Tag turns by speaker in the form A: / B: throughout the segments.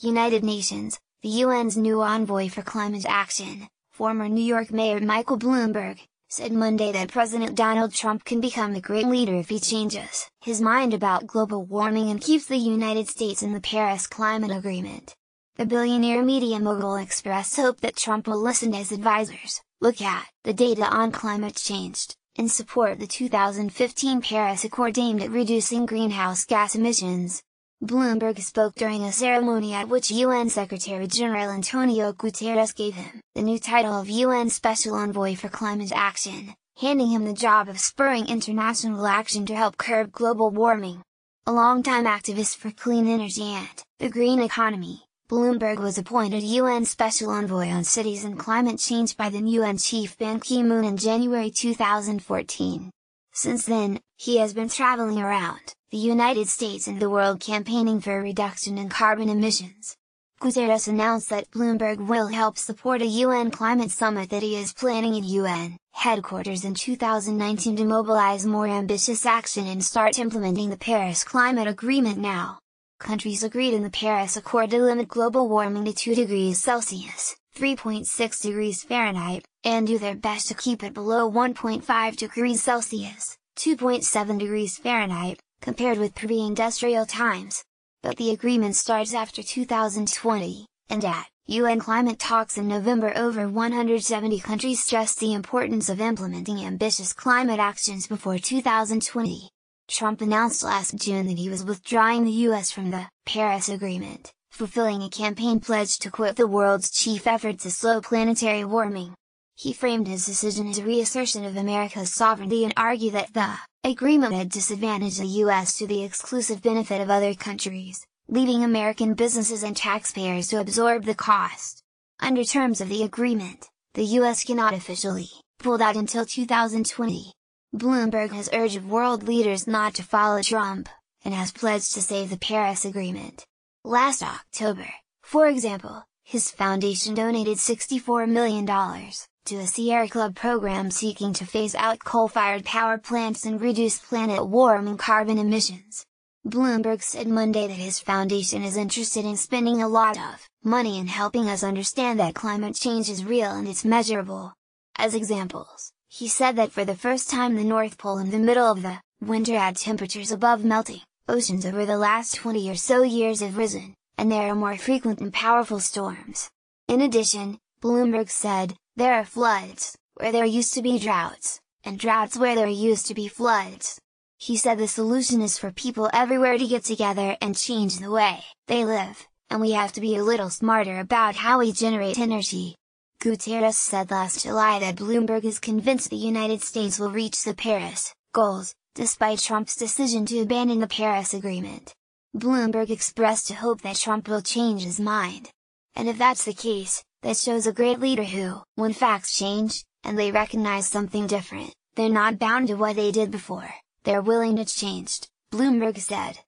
A: United Nations, the UN's new envoy for climate action, former New York Mayor Michael Bloomberg, said Monday that President Donald Trump can become a great leader if he changes his mind about global warming and keeps the United States in the Paris Climate Agreement. The billionaire media mogul expressed hope that Trump will listen to his advisors, look at the data on climate change, and support the 2015 Paris Accord aimed at reducing greenhouse gas emissions. Bloomberg spoke during a ceremony at which UN Secretary-General Antonio Guterres gave him the new title of UN Special Envoy for Climate Action, handing him the job of spurring international action to help curb global warming. A longtime activist for clean energy and the green economy, Bloomberg was appointed UN Special Envoy on Cities and Climate Change by the UN Chief Ban Ki-moon in January 2014. Since then, he has been traveling around the United States and the world campaigning for a reduction in carbon emissions. Guterres announced that Bloomberg will help support a UN climate summit that he is planning at UN headquarters in 2019 to mobilize more ambitious action and start implementing the Paris Climate Agreement now. Countries agreed in the Paris Accord to limit global warming to 2 degrees Celsius, 3.6 degrees Fahrenheit, and do their best to keep it below 1.5 degrees Celsius, 2.7 degrees Fahrenheit, compared with pre-industrial times. But the agreement starts after 2020, and at UN climate talks in November over 170 countries stressed the importance of implementing ambitious climate actions before 2020. Trump announced last June that he was withdrawing the US from the Paris Agreement, fulfilling a campaign pledge to quit the world's chief effort to slow planetary warming. He framed his decision as a reassertion of America's sovereignty and argued that the agreement had disadvantaged the US to the exclusive benefit of other countries, leaving American businesses and taxpayers to absorb the cost. Under terms of the agreement, the US cannot officially pull out until 2020. Bloomberg has urged world leaders not to follow Trump, and has pledged to save the Paris Agreement. Last October, for example, his foundation donated $64 million to a Sierra Club program seeking to phase out coal-fired power plants and reduce planet-warming carbon emissions. Bloomberg said Monday that his foundation is interested in spending a lot of money in helping us understand that climate change is real and it's measurable. As examples, he said that for the first time the North Pole in the middle of the winter had temperatures above melting oceans over the last 20 or so years have risen, and there are more frequent and powerful storms. In addition, Bloomberg said, there are floods, where there used to be droughts, and droughts where there used to be floods. He said the solution is for people everywhere to get together and change the way they live, and we have to be a little smarter about how we generate energy. Guterres said last July that Bloomberg is convinced the United States will reach the Paris goals, despite Trump's decision to abandon the Paris Agreement. Bloomberg expressed a hope that Trump will change his mind. And if that's the case, that shows a great leader who, when facts change, and they recognize something different, they're not bound to what they did before, they're willing to change, Bloomberg said.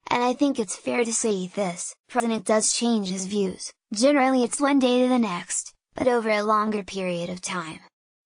A: And I think it's fair to say this, President does change his views, generally it's one day to the next, but over a longer period of time.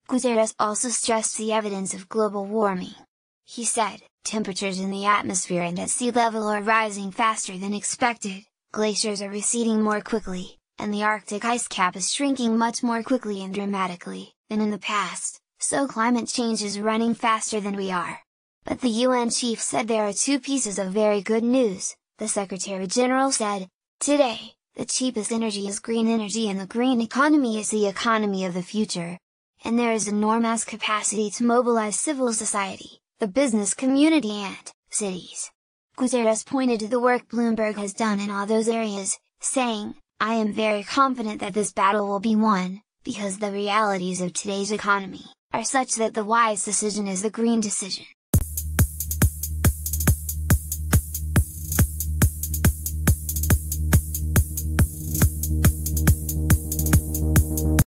A: Guterres also stressed the evidence of global warming. He said, temperatures in the atmosphere and at sea level are rising faster than expected, glaciers are receding more quickly, and the Arctic ice cap is shrinking much more quickly and dramatically than in the past, so climate change is running faster than we are. But the UN chief said there are 2 pieces of very good news, the Secretary-General said, today, the cheapest energy is green energy and the green economy is the economy of the future. And there is enormous capacity to mobilize civil society, the business community and cities. Guterres pointed to the work Bloomberg has done in all those areas, saying, I am very confident that this battle will be won, because the realities of today's economy are such that the wise decision is the green decision.